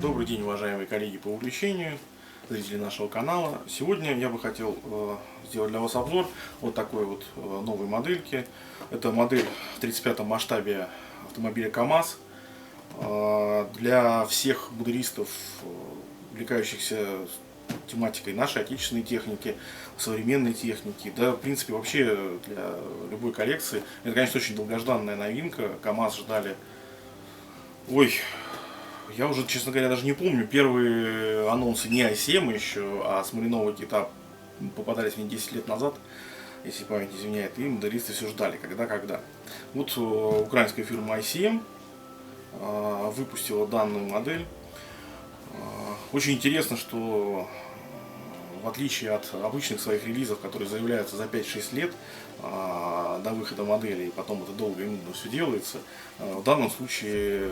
Добрый день, уважаемые коллеги по увлечению, зрители нашего канала. Сегодня я бы хотел сделать для вас обзор вот такой вот новой модельки. Это модель в 35-м масштабе автомобиля КамАЗ. Для всех модеристов, увлекающихся тематикой нашей отечественной техники, современной техники, да, в принципе, вообще для любой коллекции. Это, конечно, очень долгожданная новинка. КамАЗ ждали... Я уже, честно говоря, даже не помню. Первые анонсы не i7 еще, а смоляного кита попадались мне 10 лет назад, если память не изменяет, и модеристы все ждали, когда. Вот украинская фирма i7 выпустила данную модель. Очень интересно, что в отличие от обычных своих релизов, которые заявляются за 5-6 лет до выхода модели, и потом это долго и нудно все делается, в данном случае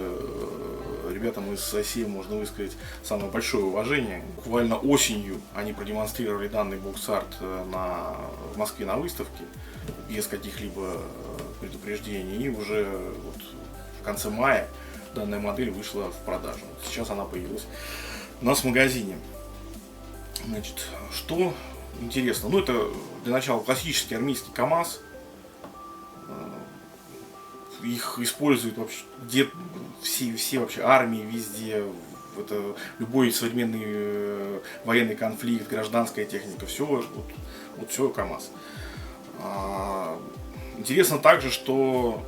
ребятам из i7 можно высказать самое большое уважение. Буквально осенью они продемонстрировали данный бокс-арт в Москве на выставке, без каких-либо предупреждений, и уже вот в конце мая данная модель вышла в продажу. Сейчас она появилась у нас в магазине. Значит, что интересно, ну это для начала классический армейский КамАЗ. Их используют вообще где все вообще армии, везде. Это любой современный военный конфликт, гражданская техника, все вот все КамАЗ. Интересно также, что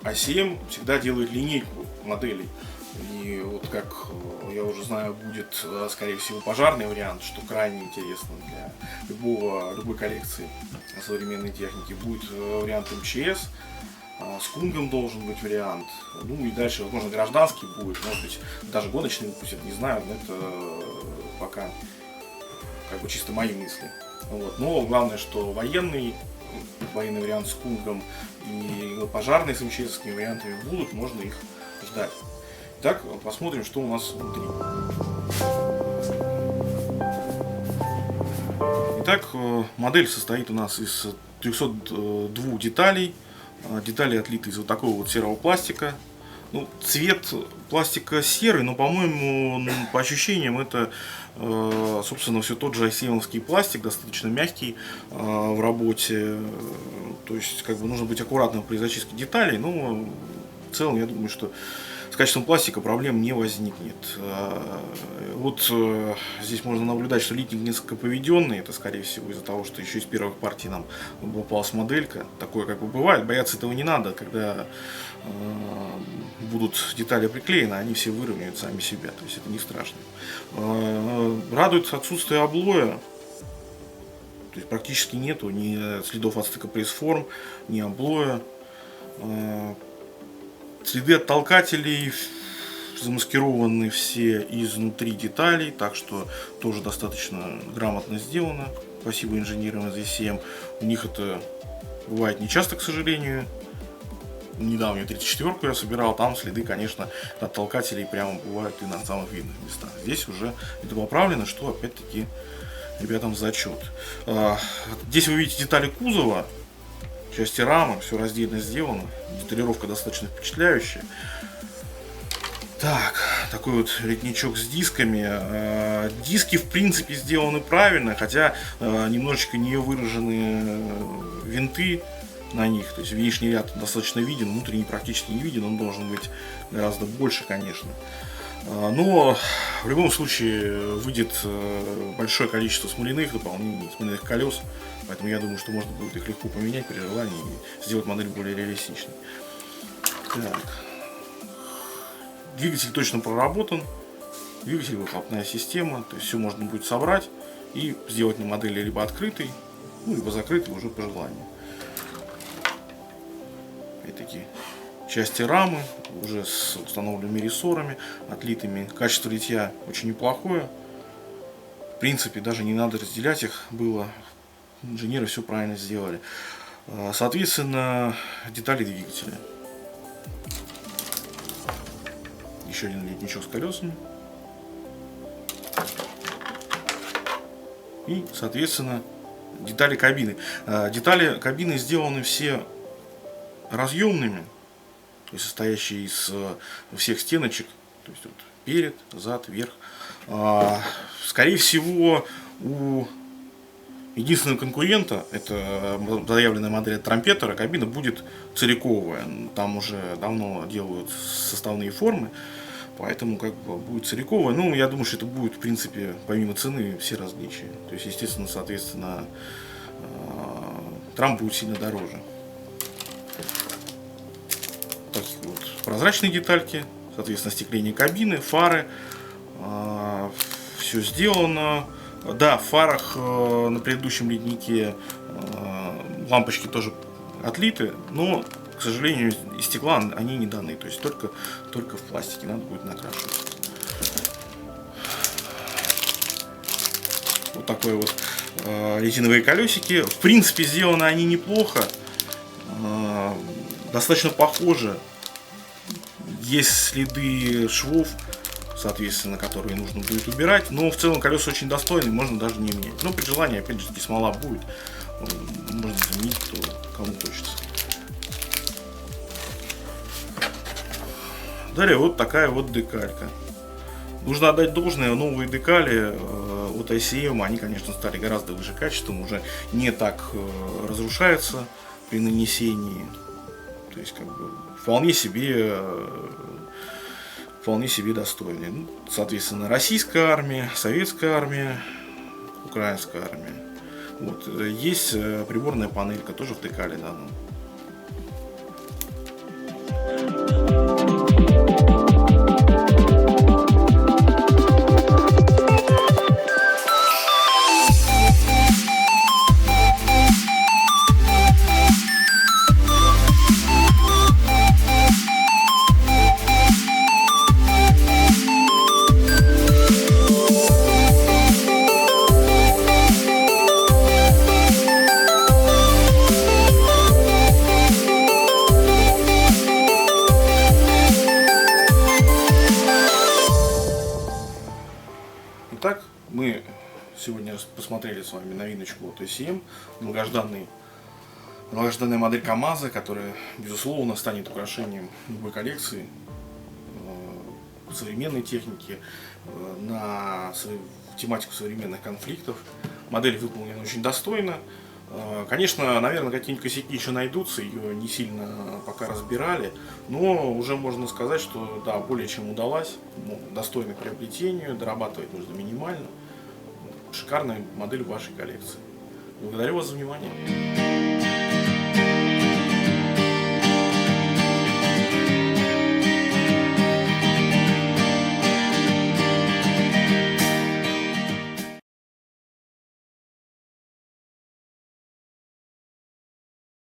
i7 всегда делает линейку моделей. И вот как я уже знаю, будет, скорее всего, пожарный вариант, что крайне интересно для любой коллекции современной техники. Будет вариант МЧС, с Кунгом должен быть вариант. Ну и дальше, возможно, гражданский будет, может быть, даже гоночный выпустят, не знаю, но это пока как бы чисто мои мысли. Вот. Но главное, что военный вариант с Кунгом и пожарные с МЧСовскими вариантами будут, можно их ждать. Итак, посмотрим, что у нас внутри. Итак, модель состоит у нас из 302 деталей. Детали отлиты из вот такого вот серого пластика. Ну, цвет пластика серый, но, по-моему, по ощущениям, это, собственно, все тот же i7-овский пластик, достаточно мягкий в работе. То есть, как бы нужно быть аккуратным при зачистке деталей, но в целом, я думаю, что с качеством пластика проблем не возникнет. Вот здесь можно наблюдать, что литник несколько поведенный. Это, скорее всего, из-за того, что еще из первых партий нам попалась моделька. Такое как бы бывает. Бояться этого не надо. Когда будут детали приклеены, они все выровняют сами себя. То есть это не страшно. Радует отсутствие облоя. То есть практически нету ни следов от стыка пресс-форм, ни облоя. Следы от толкателей замаскированы все изнутри деталей, так что тоже достаточно грамотно сделано. Спасибо инженерам из i7. У них это бывает нечасто, к сожалению. Недавно 34-ку я собирал, там следы, конечно, от толкателей прямо бывают и на самых видных местах. Здесь уже это поправлено, что опять-таки ребятам в зачет. Здесь вы видите детали кузова. Части рамы, все раздельно сделано, деталировка достаточно впечатляющая. Так, такой вот литничок с дисками. Диски в принципе сделаны правильно, хотя немножечко не выражены винты на них. То есть внешний ряд достаточно виден, внутренний практически не виден, он должен быть гораздо больше, конечно. Но в любом случае выйдет большое количество смоляных дополнений, смоляных колес. Поэтому я думаю, что можно будет их легко поменять при желании и сделать модель более реалистичной. Так. Двигатель точно проработан. Двигатель, выхлопная система. То есть все можно будет собрать и сделать на модели либо открытой, ну, либо закрытой уже по желанию. Опять-таки части рамы уже с установленными рессорами, отлитыми. Качество литья очень неплохое. В принципе, даже не надо разделять их было. Инженеры все правильно сделали. Соответственно, детали двигателя. Еще один литничок с колесами. И, соответственно, детали кабины. Детали кабины сделаны все разъемными, то есть состоящие из всех стеночек. То То есть вот перед, зад, верх. Скорее всего, у единственного конкурента, это заявленная модель от Трампетера, кабина будет целиковая. Там уже давно делают составные формы, поэтому как бы будет целиковая. Ну, я думаю, что это будет, в принципе, помимо цены, все различия. То есть, естественно, соответственно, Трамп будет сильно дороже. Такие вот прозрачные детальки, соответственно, остекление кабины, фары. Все сделано. Да, в фарах на предыдущем леднике лампочки тоже отлиты, но, к сожалению, из стекла они не даны. То есть только в пластике надо будет накрашивать. Вот такой вот резиновые колесики. В принципе, сделаны они неплохо. Достаточно похожи. Есть следы швов, соответственно, которые нужно будет убирать. Но в целом колеса очень достойные, можно даже не менять. Но при желании, опять же, таки смола будет. Можно заменить, кому хочется. Далее вот такая вот декалька. Нужно отдать должное, новые декали от ICM, они, конечно, стали гораздо выше качеством, уже не так разрушаются при нанесении. То есть, как бы, вполне себе достойные. Ну, соответственно, российская армия, советская армия, украинская армия. Вот. Есть приборная панелька, тоже в декале дана. Итак, мы сегодня посмотрели с вами новиночку от ICM, долгожданная модель КамАЗа, которая, безусловно, станет украшением любой коллекции современной техники на тематику современных конфликтов. Модель выполнена очень достойно. Конечно, наверное, какие-нибудь косяки еще найдутся, ее не сильно пока разбирали, но уже можно сказать, что да, более чем удалась, достойна к приобретению, дорабатывать нужно минимально. Шикарная модель в вашей коллекции. Благодарю вас за внимание.